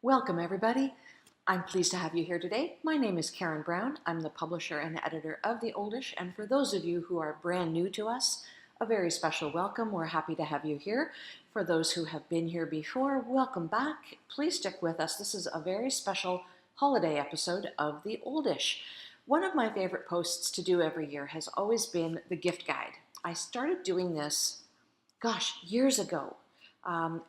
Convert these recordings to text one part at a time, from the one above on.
Welcome, everybody. I'm pleased to have you here today. My name is Karen Brown. I'm the publisher and editor of The Oldish, and for those of you who are brand new to us, a very special welcome. We're happy to have you here. For those who have been here before, welcome back. Please stick with us. This is a very special holiday episode of The Oldish. One of my favorite posts to do every year has always been the gift guide. I started doing this, years ago,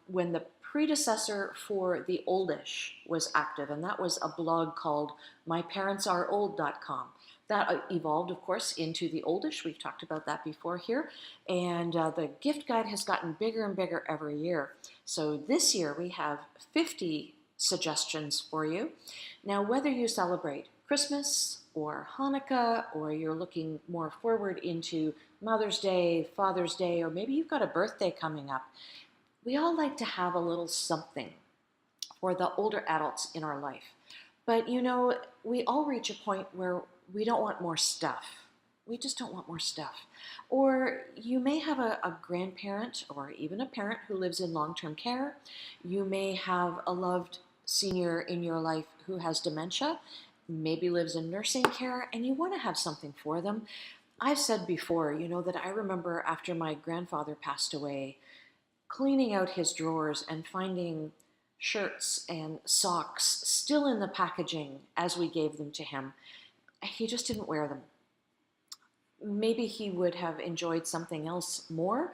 when the predecessor for The Oldish was active, and that was a blog called myparentsareold.com. That evolved, of course, into The Oldish. We've talked about that before here. And the gift guide has gotten bigger and bigger every year. So this year we have 50 suggestions for you. Now, whether you celebrate Christmas or Hanukkah, or you're looking more forward into Mother's Day, Father's Day, or maybe you've got a birthday coming up, we all like to have a little something for the older adults in our life. But you know, we all reach a point where we don't want more stuff. We just don't want more stuff. Or you may have a grandparent or even a parent who lives in long-term care. You may have a loved senior in your life who has dementia, maybe lives in nursing care, and you want to have something for them. I've said before, that I remember after my grandfather passed away, cleaning out his drawers and finding shirts and socks still in the packaging as we gave them to him. He just didn't wear them. Maybe he would have enjoyed something else more,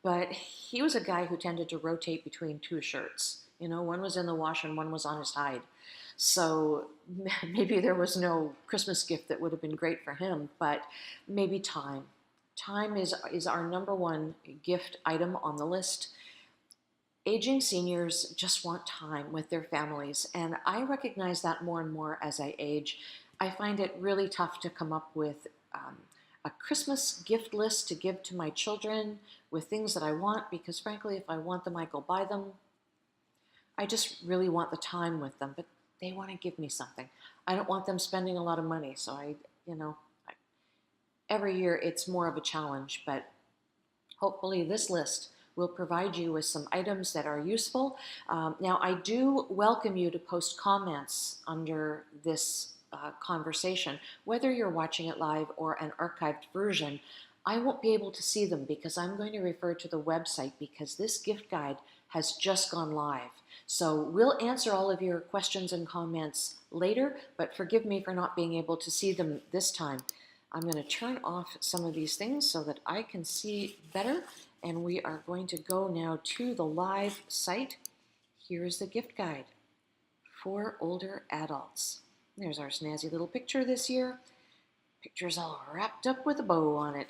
but he was a guy who tended to rotate between two shirts. One was in the wash and one was on his hide. So maybe there was no Christmas gift that would have been great for him, but maybe time. Time is our number one gift item on the list. Aging seniors just want time with their families, and I recognize that more and more as I age. I find it really tough to come up with a Christmas gift list to give to my children with things that I want, because frankly, if I want them, I go buy them. I just really want the time with them, but they want to give me something. I don't want them spending a lot of money, so every year it's more of a challenge, but hopefully this list will provide you with some items that are useful. Now, I do welcome you to post comments under this conversation. Whether you're watching it live or an archived version, I won't be able to see them because I'm going to refer to the website, because this gift guide has just gone live. So we'll answer all of your questions and comments later, but forgive me for not being able to see them this time. I'm going to turn off some of these things so that I can see better, and we are going to go now to the live site. Here's the gift guide for older adults. There's our snazzy little picture this year. Picture's all wrapped up with a bow on it.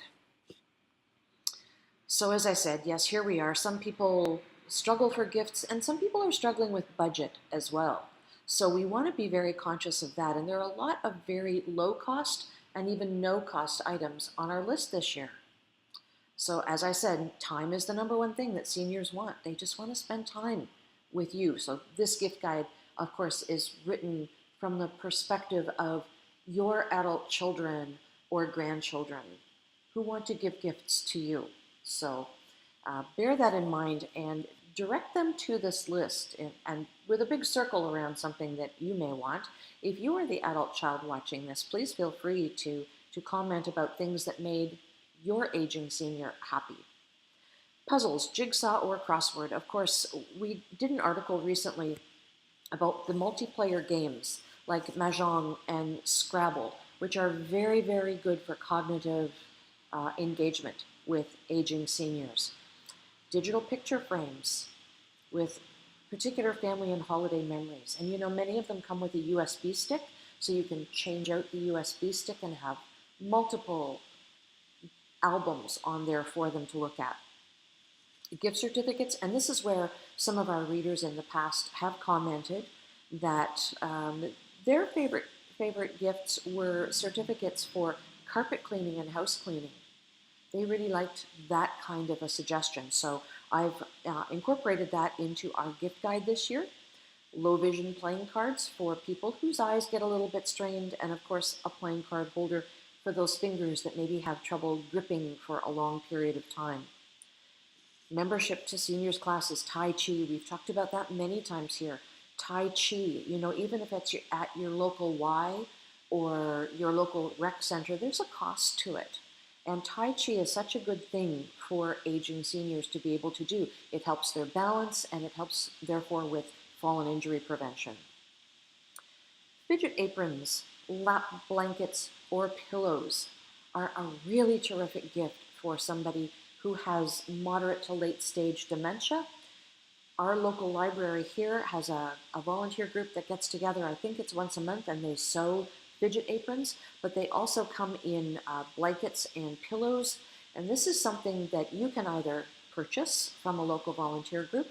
So as I said, yes, here we are. Some people struggle for gifts, and some people are struggling with budget as well. So we want to be very conscious of that, and there are a lot of very low cost and even no cost items on our list this year. So as I said, time is the number one thing that seniors want. They just want to spend time with you. So this gift guide, of course, is written from the perspective of your adult children or grandchildren who want to give gifts to you. So bear that in mind and direct them to this list, and with a big circle around something that you may want. If you are the adult child watching this, please feel free to comment about things that made your aging senior happy. Puzzles, jigsaw, or crossword. Of course, we did an article recently about the multiplayer games like Mahjong and Scrabble, which are very, very good for cognitive engagement with aging seniors. Digital picture frames with particular family and holiday memories. And many of them come with a USB stick, so you can change out the USB stick and have multiple albums on there for them to look at. Gift certificates, and this is where some of our readers in the past have commented that their favorite gifts were certificates for carpet cleaning and house cleaning. They really liked that kind of a suggestion. So I've incorporated that into our gift guide this year. Low vision playing cards for people whose eyes get a little bit strained, and of course a playing card holder for those fingers that maybe have trouble gripping for a long period of time. Membership to seniors classes, Tai Chi, we've talked about that many times here. Tai Chi, even if it's at your local Y or your local rec center, there's a cost to it. And Tai Chi is such a good thing for aging seniors to be able to do. It helps their balance and it helps, therefore, with fall and injury prevention. Fidget aprons, lap blankets, or pillows are a really terrific gift for somebody who has moderate to late stage dementia. Our local library here has a volunteer group that gets together, I think it's once a month, and they sew fidget aprons, but they also come in blankets and pillows. And this is something that you can either purchase from a local volunteer group.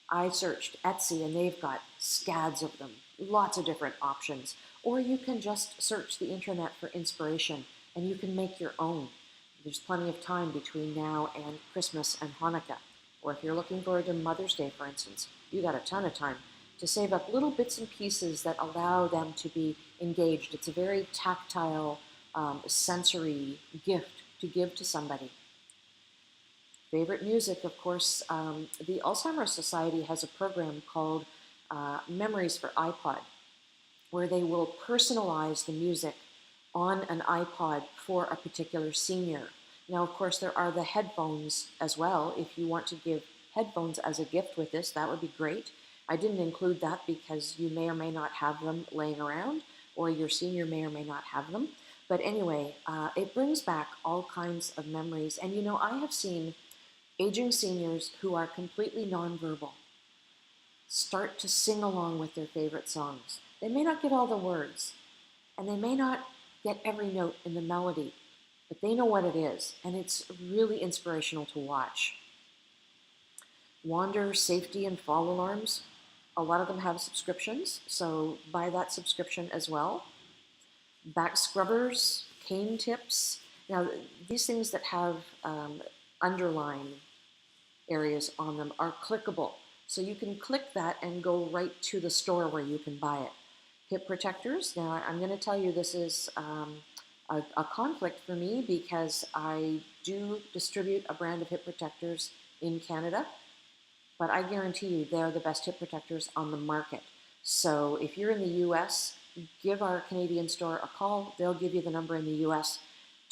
I searched Etsy and they've got scads of them, lots of different options. Or you can just search the internet for inspiration and you can make your own. There's plenty of time between now and Christmas and Hanukkah. Or if you're looking forward to Mother's Day, for instance, you got a ton of time to save up little bits and pieces that allow them to be engaged. It's a very tactile, sensory gift to give to somebody. Favorite music, of course, the Alzheimer's Society has a program called Memories for iPod, where they will personalize the music on an iPod for a particular senior. Now, of course, there are the headphones as well. If you want to give headphones as a gift with this, that would be great. I didn't include that because you may or may not have them laying around, or your senior may or may not have them. But anyway, it brings back all kinds of memories. And I have seen aging seniors who are completely nonverbal start to sing along with their favorite songs. They may not get all the words, and they may not get every note in the melody, but they know what it is, and it's really inspirational to watch. Wander, safety, and fall alarms. A lot of them have subscriptions, so buy that subscription as well. Back scrubbers, cane tips. Now, these things that have underline areas on them are clickable. So you can click that and go right to the store where you can buy it. Hip protectors. Now, I'm going to tell you this is a conflict for me because I do distribute a brand of hip protectors in Canada, but I guarantee you they're the best hip protectors on the market. So if you're in the US, give our Canadian store a call. They'll give you the number in the US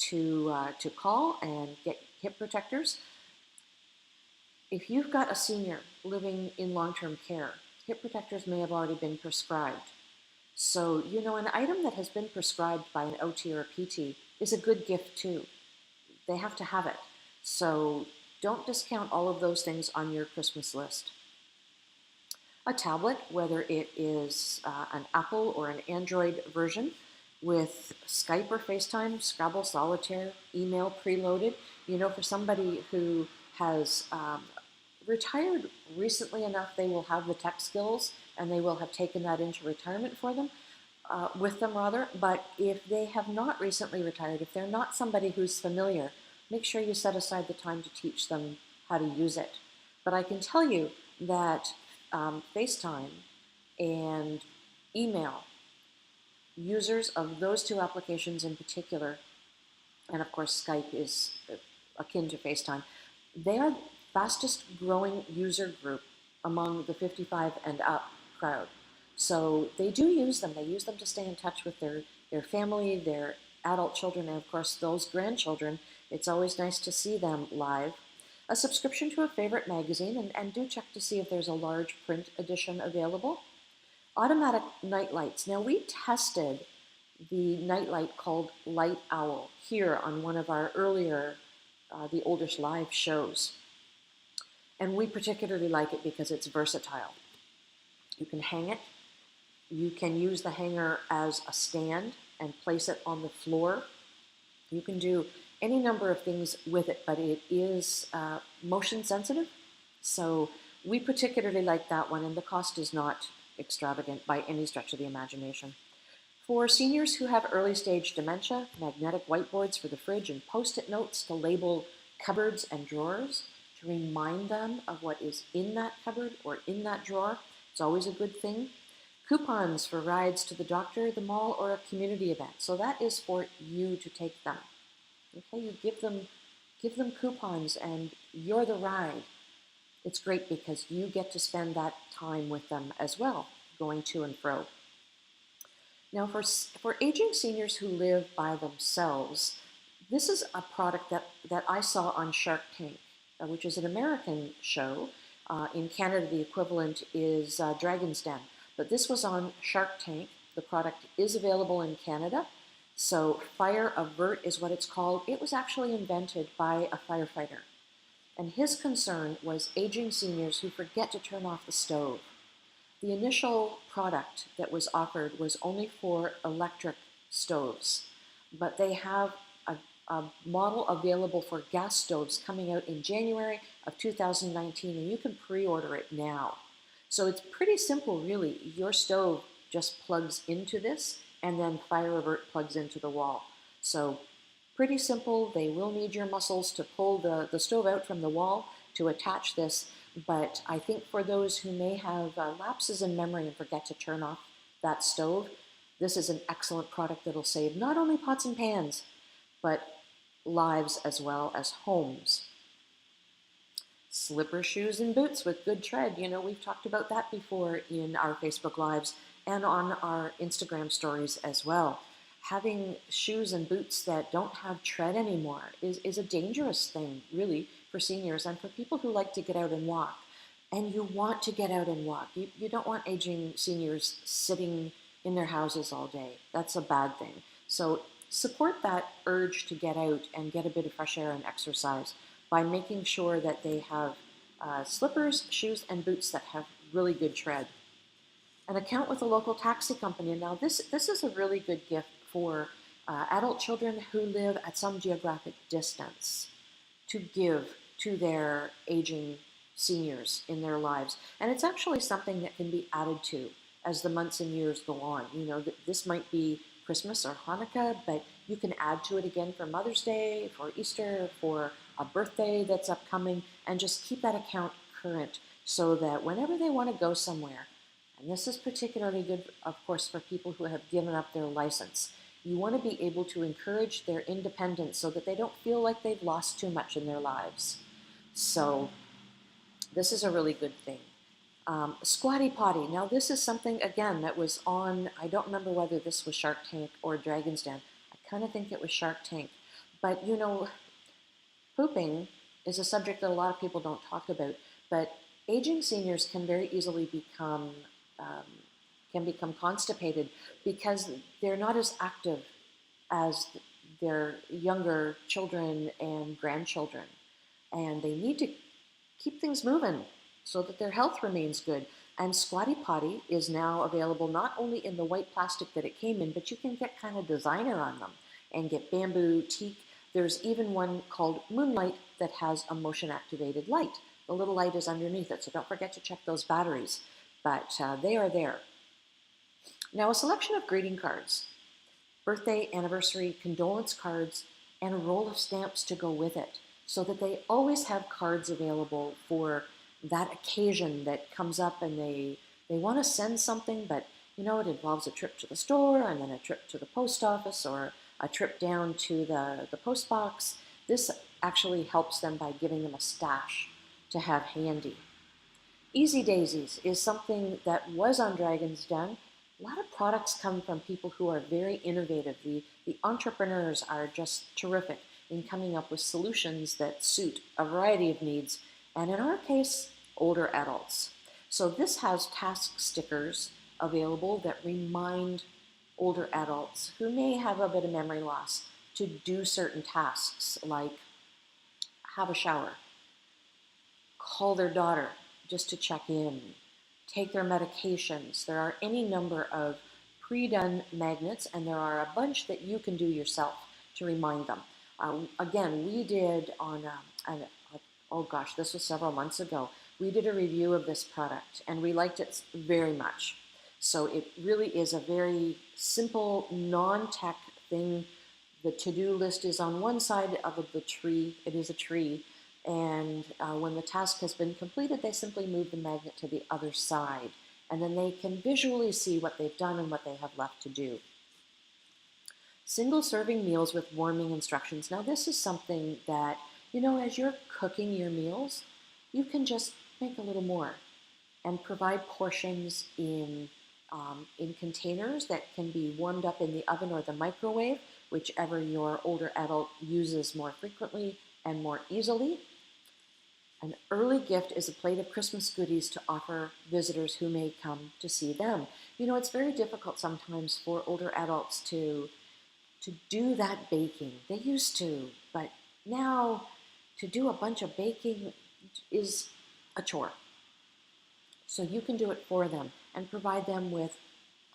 to call and get hip protectors. If you've got a senior living in long-term care, hip protectors may have already been prescribed. So, an item that has been prescribed by an OT or a PT is a good gift too. They have to have it. So don't discount all of those things on your Christmas list. A tablet, whether it is an Apple or an Android version, with Skype or FaceTime, Scrabble, Solitaire, email preloaded. For somebody who has retired recently enough, they will have the tech skills and they will have taken that into retirement with them. But if they have not recently retired, if they're not somebody who's familiar, make sure you set aside the time to teach them how to use it. But I can tell you that FaceTime and email, users of those two applications in particular, and of course Skype is akin to FaceTime, they are fastest growing user group among the 55 and up crowd. So they do use them. They use them to stay in touch with their family, their adult children, and of course those grandchildren. It's always nice to see them live. A subscription to a favorite magazine, and do check to see if there's a large print edition available. Automatic night lights. Now, we tested the night light called Light Owl here on one of our earlier The Oldish Live shows. And we particularly like it because it's versatile. You can hang it. You can use the hanger as a stand and place it on the floor. You can do any number of things with it, but it is motion sensitive. So we particularly like that one, and the cost is not extravagant by any stretch of the imagination. For seniors who have early stage dementia, magnetic whiteboards for the fridge and post-it notes to label cupboards and drawers to remind them of what is in that cupboard or in that drawer. It's always a good thing. Coupons for rides to the doctor, the mall, or a community event. So that is for you to take them. Okay, you give them coupons and you're the ride. It's great because you get to spend that time with them as well. going to and fro. Now, for aging seniors who live by themselves, this is a product that I saw on Shark Tank, which is an American show. In Canada, the equivalent is Dragon's Den. But this was on Shark Tank. The product is available in Canada. So Fire Avert is what it's called. It was actually invented by a firefighter. And his concern was aging seniors who forget to turn off the stove. The initial product that was offered was only for electric stoves, but they have a model available for gas stoves coming out in January of 2019, and you can pre-order it now. So it's pretty simple, really. Your stove just plugs into this, and then Fire Avert plugs into the wall. So pretty simple. They will need your muscles to pull the stove out from the wall to attach this. But I think for those who may have lapses in memory and forget to turn off that stove, this is an excellent product that'll save not only pots and pans, but lives as well as homes. Slipper shoes and boots with good tread. You know, we've talked about that before in our Facebook Lives and on our Instagram stories as well. Having shoes and boots that don't have tread anymore is a dangerous thing, really, for seniors and for people who like to get out and walk. And you want to get out and walk. You don't want aging seniors sitting in their houses all day. That's a bad thing. So support that urge to get out and get a bit of fresh air and exercise by making sure that they have slippers, shoes, and boots that have really good tread. An account with a local taxi company. Now this is a really good gift for adult children who live at some geographic distance to give to their aging seniors in their lives. And it's actually something that can be added to as the months and years go on. You know, this might be Christmas or Hanukkah, but you can add to it again for Mother's Day, for Easter, for a birthday that's upcoming, and just keep that account current so that whenever they want to go somewhere, and this is particularly good, of course, for people who have given up their license, you want to be able to encourage their independence so that they don't feel like they've lost too much in their lives. So this is a really good thing. Squatty Potty. Now this is something, again, that was on, I don't remember whether this was Shark Tank or Dragon's Den. I kind of think it was Shark Tank. But, you know, pooping is a subject that a lot of people don't talk about, but aging seniors can very easily become constipated because they're not as active as their younger children and grandchildren. And they need to keep things moving so that their health remains good. And Squatty Potty is now available not only in the white plastic that it came in, but you can get kind of designer on them and get bamboo, teak. There's even one called Moonlight that has a motion-activated light. The little light is underneath it, so don't forget to check those batteries. But they are there. Now, a selection of greeting cards, birthday, anniversary, condolence cards, and a roll of stamps to go with it, so that they always have cards available for that occasion that comes up and they want to send something, but you know, it involves a trip to the store and then a trip to the post office or a trip down to the post box. This actually helps them by giving them a stash to have handy. Easy Daisies is something that was on Dragon's Den. A lot of products come from people who are very innovative. The entrepreneurs are just terrific in coming up with solutions that suit a variety of needs, and in our case, older adults. So this has task stickers available that remind older adults who may have a bit of memory loss to do certain tasks like have a shower, call their daughter just to check in, take their medications. There are any number of pre-done magnets, and there are a bunch that you can do yourself to remind them. Again, we did on, oh gosh, this was several months ago, we did a review of this product, and we liked it very much. So it really is a very simple, non-tech thing. The to-do list is on one side of the tree. It is a tree. And when the task has been completed, they simply move the magnet to the other side. And then they can visually see what they've done and what they have left to do. Single serving meals with warming instructions. Now this is something that, you know, as you're cooking your meals, you can just make a little more and provide portions in in containers that can be warmed up in the oven or the microwave, whichever your older adult uses more frequently and more easily. An early gift is a plate of Christmas goodies to offer visitors who may come to see them. You know, it's very difficult sometimes for older adults to do that baking. They used to, but now to do a bunch of baking is a chore. So you can do it for them and provide them with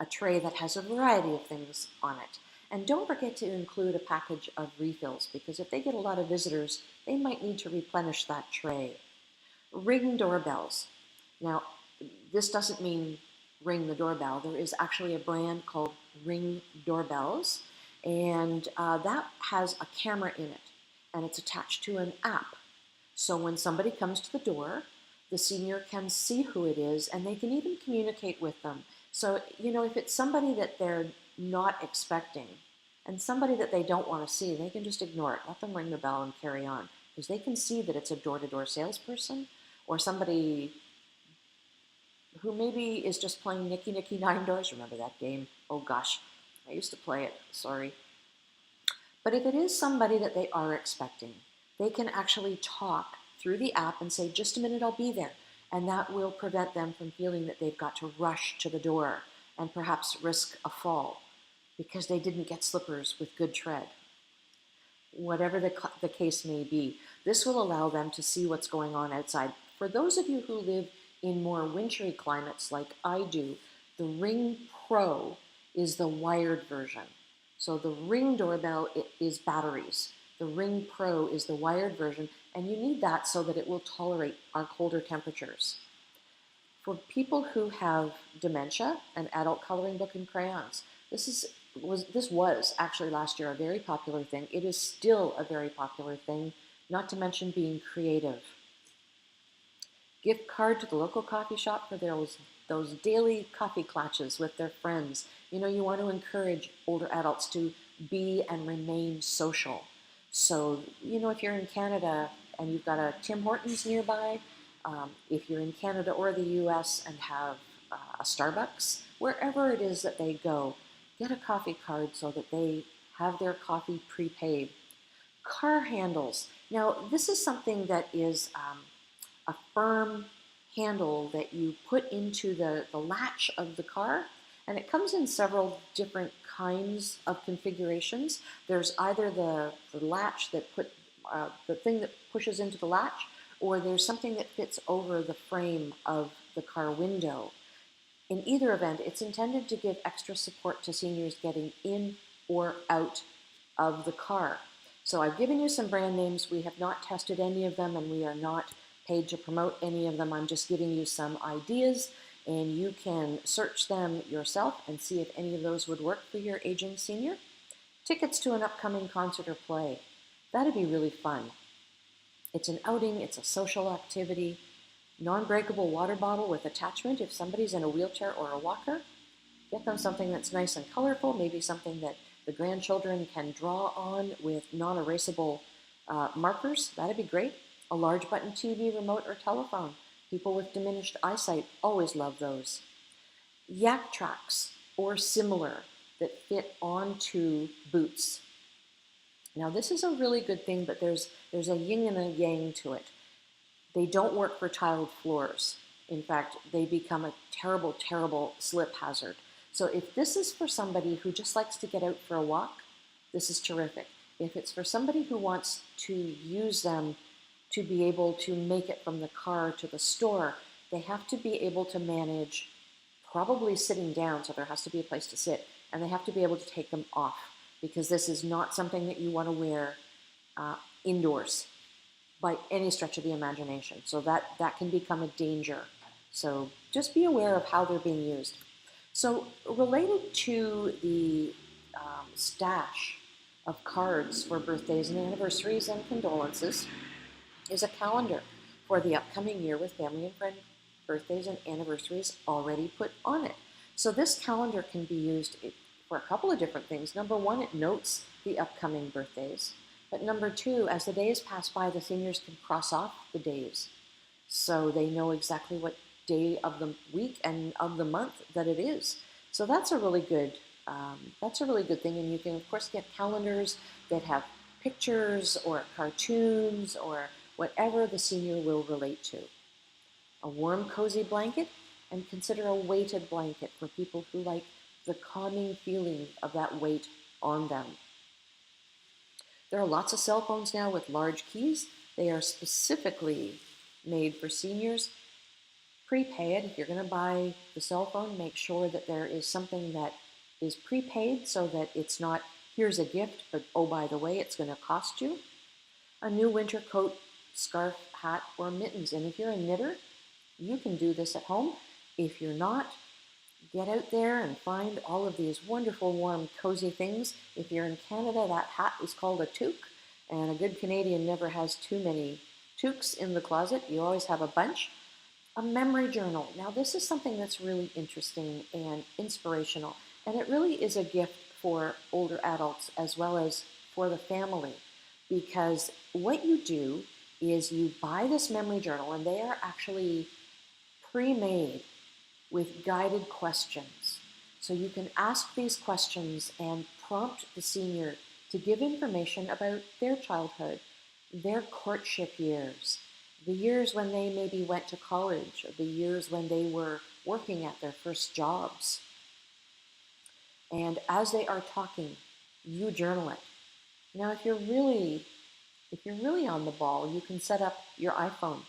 a tray that has a variety of things on it. And don't forget to include a package of refills, because if they get a lot of visitors, they might need to replenish that tray. Ring doorbells. Now, this doesn't mean ring the doorbell. There is actually a brand called Ring Doorbells, and that has a camera in it, and it's attached to an app. So when somebody comes to the door, the senior can see who it is, and they can even communicate with them. So, you know, if it's somebody that they're not expecting and somebody that they don't want to see, they can just ignore it. Let them ring the bell and carry on, because they can see that it's a door-to-door salesperson or somebody who maybe is just playing Nicky Nicky Nine Doors. Remember that game? Oh gosh, I used to play it, sorry. But if it is somebody that they are expecting, they can actually talk through the app and say, just a minute, I'll be there. And that will prevent them from feeling that they've got to rush to the door and perhaps risk a fall because they didn't get slippers with good tread. Whatever the case may be, this will allow them to see what's going on outside. For those of you who live in more wintry climates like I do, the Ring Pro is the wired version. So the Ring doorbell is batteries. The Ring Pro is the wired version, and you need that so that it will tolerate our colder temperatures. For people who have dementia, an adult coloring book and crayons. This was actually last year a very popular thing. It is still a very popular thing, not to mention being creative. Gift card to the local coffee shop for those daily coffee clatches with their friends. You know, you want to encourage older adults to be and remain social. So, you know, if you're in Canada and you've got a Tim Hortons nearby, if you're in Canada or the US and have a Starbucks, wherever it is that they go, get a coffee card so that they have their coffee prepaid. Car handles. Now, this is something that is a firm handle that you put into the latch of the car, and it comes in several different kinds of configurations. There's either the latch that the thing that pushes into the latch, or there's something that fits over the frame of the car window. In either event, it's intended to give extra support to seniors getting in or out of the car. So I've given you some brand names. We have not tested any of them, and we are not paid to promote any of them. I'm just giving you some ideas, and you can search them yourself and see if any of those would work for your aging senior. Tickets to an upcoming concert or play. That'd be really fun. It's an outing, it's a social activity. Non-breakable water bottle with attachment if somebody's in a wheelchair or a walker. Get them something that's nice and colorful, maybe something that the grandchildren can draw on with non-erasable markers. That'd be great. A large button TV, remote, or telephone. People with diminished eyesight always love those. Yak tracks or similar that fit onto boots. Now this is a really good thing, but there's a yin and a yang to it. They don't work for tiled floors. In fact, they become a terrible, terrible slip hazard. So if this is for somebody who just likes to get out for a walk, this is terrific. If it's for somebody who wants to use them to be able to make it from the car to the store, they have to be able to manage probably sitting down, so there has to be a place to sit, and they have to be able to take them off, because this is not something that you want to wear indoors by any stretch of the imagination. So that can become a danger. So just be aware of how they're being used. So related to the stash of cards for birthdays and anniversaries and condolences is a calendar for the upcoming year with family and friend birthdays and anniversaries already put on it. So this calendar can be used for a couple of different things. Number one, it notes the upcoming birthdays. But number two, as the days pass by, the seniors can cross off the days, so they know exactly what day of the week and of the month that it is. So that's a really good thing. And you can of course get calendars that have pictures or cartoons or whatever the senior will relate to. A warm, cozy blanket, and consider a weighted blanket for people who like the calming feeling of that weight on them. There are lots of cell phones now with large keys. They are specifically made for seniors. Prepay it. If you're going to buy the cell phone, make sure that there is something that is prepaid so that it's not, here's a gift, but oh, by the way, it's going to cost you. A new winter coat, scarf, hat, or mittens. And if you're a knitter, you can do this at home. If you're not, get out there and find all of these wonderful, warm, cozy things. If you're in Canada, that hat is called a toque, and a good Canadian never has too many toques in the closet. You always have a bunch. A memory journal. Now, this is something that's really interesting and inspirational, and it really is a gift for older adults as well as for the family, because what you do is you buy this memory journal, and they are actually pre-made with guided questions. So you can ask these questions and prompt the senior to give information about their childhood, their courtship years, the years when they maybe went to college, or the years when they were working at their first jobs. And as they are talking, you journal it. Now, if you're really on the ball, you can set up your iPhone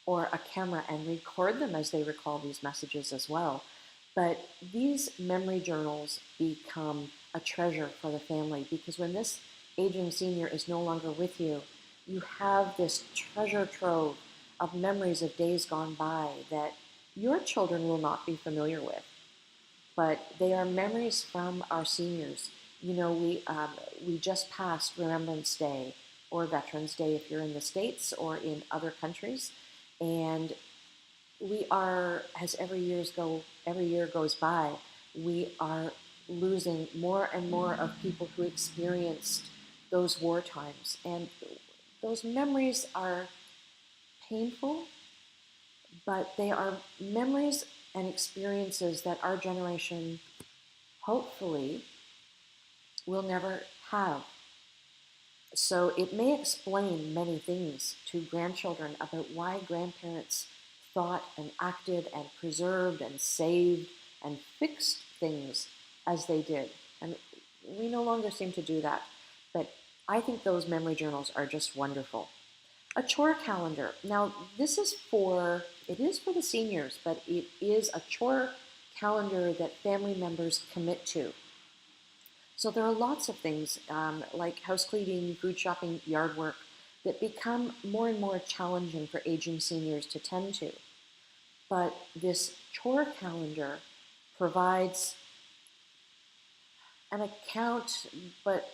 or a camera and record them as they recall these messages as well. But these memory journals become a treasure for the family, because when this aging senior is no longer with you, you have this treasure trove of memories of days gone by that your children will not be familiar with. But they are memories from our seniors. You know, we just passed Remembrance Day or Veterans Day if you're in the States or in other countries. And we are, as every year goes by, we are losing more and more of people who experienced those war times. And those memories are painful, but they are memories and experiences that our generation hopefully will never have. So it may explain many things to grandchildren about why grandparents thought and acted and preserved and saved and fixed things as they did. And we no longer seem to do that. But I think those memory journals are just wonderful. A chore calendar. Now, it is for the seniors, but it is a chore calendar that family members commit to. So there are lots of things like house cleaning, food shopping, yard work that become more and more challenging for aging seniors to tend to. But this chore calendar provides an account, but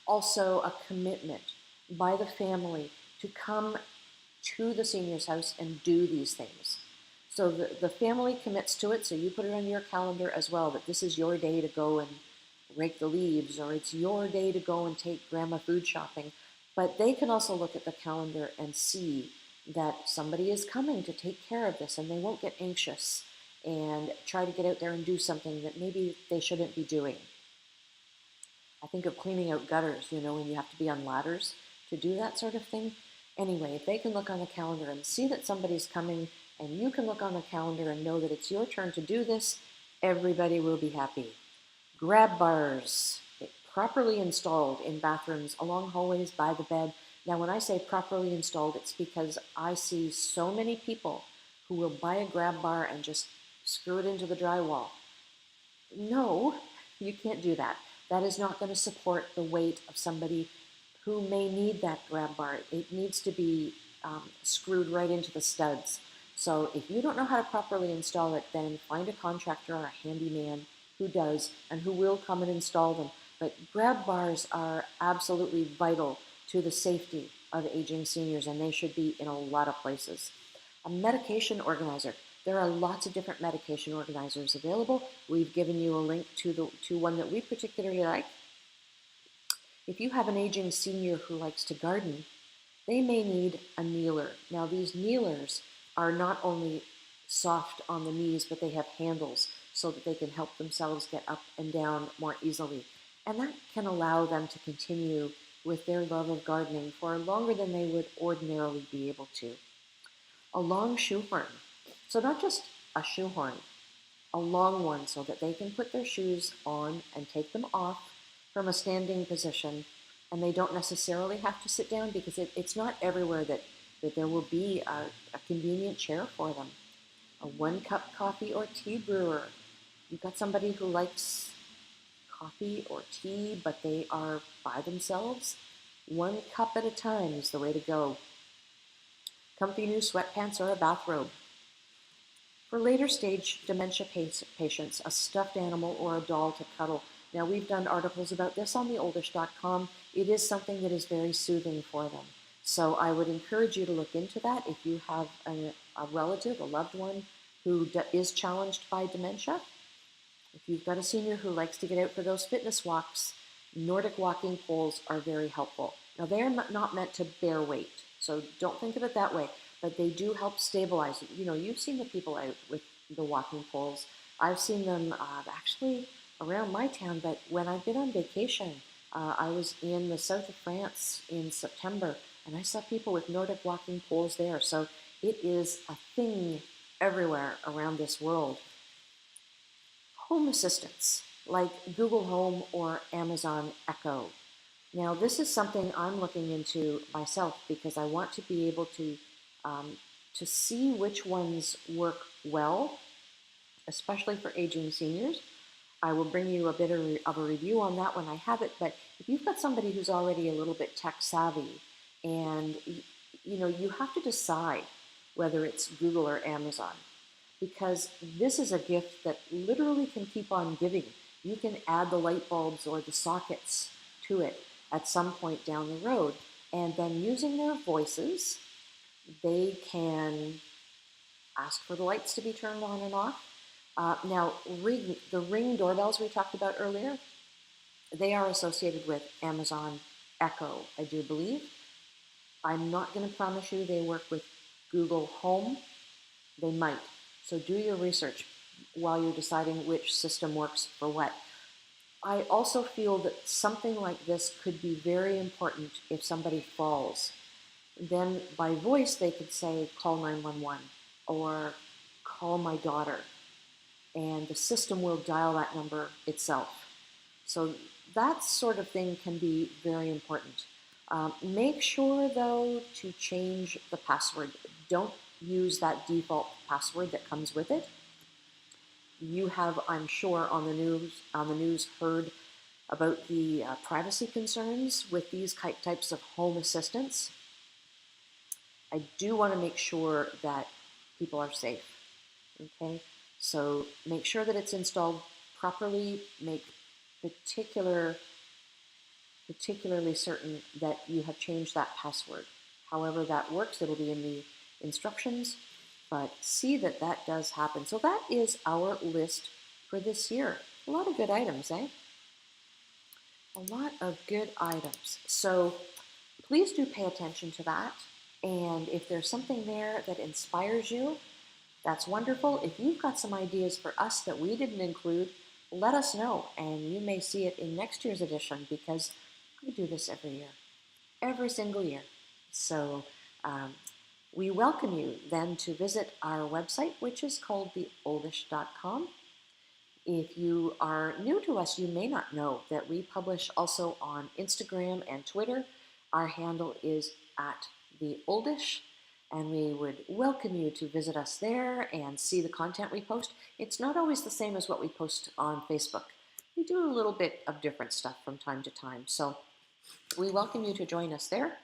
also a commitment by the family to come to the senior's house and do these things. So the family commits to it, so you put it on your calendar as well, that this is your day to go and rake the leaves, or it's your day to go and take grandma food shopping. But they can also look at the calendar and see that somebody is coming to take care of this, and they won't get anxious and try to get out there and do something that maybe they shouldn't be doing. I think of cleaning out gutters, you know, when you have to be on ladders to do that sort of thing. Anyway, if they can look on the calendar and see that somebody's coming, and you can look on the calendar and know that it's your turn to do this, everybody will be happy. Grab bars, properly installed in bathrooms, along hallways, by the bed. Now, when I say properly installed, it's because I see so many people who will buy a grab bar and just screw it into the drywall. No, you can't do that. That is not going to support the weight of somebody who may need that grab bar. It needs to be screwed right into the studs. So if you don't know how to properly install it, then find a contractor or a handyman who does and who will come and install them. But grab bars are absolutely vital to the safety of aging seniors, and they should be in a lot of places. A medication organizer. There are lots of different medication organizers available. We've given you a link to one that we particularly like. If you have an aging senior who likes to garden, they may need a kneeler. Now, these kneelers are not only soft on the knees, but they have handles. so that they can help themselves get up and down more easily. And that can allow them to continue with their love of gardening for longer than they would ordinarily be able to. A long shoehorn. So not just a shoehorn, a long one so that they can put their shoes on and take them off from a standing position, and they don't necessarily have to sit down because it's not everywhere that there will be a convenient chair for them. A 1-cup coffee or tea brewer. You've got somebody who likes coffee or tea, but they are by themselves. 1 cup at a time is the way to go. Comfy new sweatpants or a bathrobe. For later stage dementia patients, a stuffed animal or a doll to cuddle. Now, we've done articles about this on theoldish.com. It is something that is very soothing for them. So I would encourage you to look into that if you have a relative, a loved one who is challenged by dementia. If you've got a senior who likes to get out for those fitness walks, Nordic walking poles are very helpful. Now, they are not meant to bear weight, so don't think of it that way, but they do help stabilize. You know, you've seen the people out with the walking poles. I've seen them actually around my town, but when I've been on vacation, I was in the south of France in September, and I saw people with Nordic walking poles there. So it is a thing everywhere around this world. Home assistants like Google Home or Amazon Echo. Now, this is something I'm looking into myself because I want to be able to see which ones work well, especially for aging seniors. I will bring you a bit of a review on that when I have it, but if you've got somebody who's already a little bit tech savvy, and you know, you have to decide whether it's Google or Amazon, because this is a gift that literally can keep on giving. You can add the light bulbs or the sockets to it at some point down the road, and then using their voices, they can ask for the lights to be turned on and off. Now, the Ring doorbells we talked about earlier, they are associated with Amazon Echo, I do believe. I'm not going to promise you they work with Google Home. They might. So do your research while you're deciding which system works for what. I also feel that something like this could be very important if somebody falls. Then by voice they could say, call 911 or call my daughter, and the system will dial that number itself. So that sort of thing can be very important. Make sure, though, to change the password. Don't use that default password that comes with it. You have, I'm sure, on the news heard about the privacy concerns with these types of home assistants. I do want to make sure that people are safe. Okay, so make sure that it's installed properly. Make particularly certain that you have changed that password. However that works, it'll be in the instructions, but see that that does happen. So that is our list for this year. A lot of good items, eh? A lot of good items. So please do pay attention to that. And if there's something there that inspires you, that's wonderful. If you've got some ideas for us that we didn't include, let us know, and you may see it in next year's edition, because I do this every year, every single year. So we welcome you then to visit our website, which is called theoldish.com. If you are new to us, you may not know that we publish also on Instagram and Twitter. Our handle is @theoldish. And we would welcome you to visit us there and see the content we post. It's not always the same as what we post on Facebook. We do a little bit of different stuff from time to time. So we welcome you to join us there.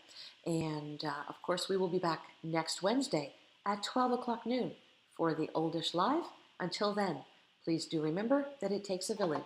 And of course, we will be back next Wednesday at 12 o'clock noon for the Oldish Live. Until then, please do remember that it takes a village.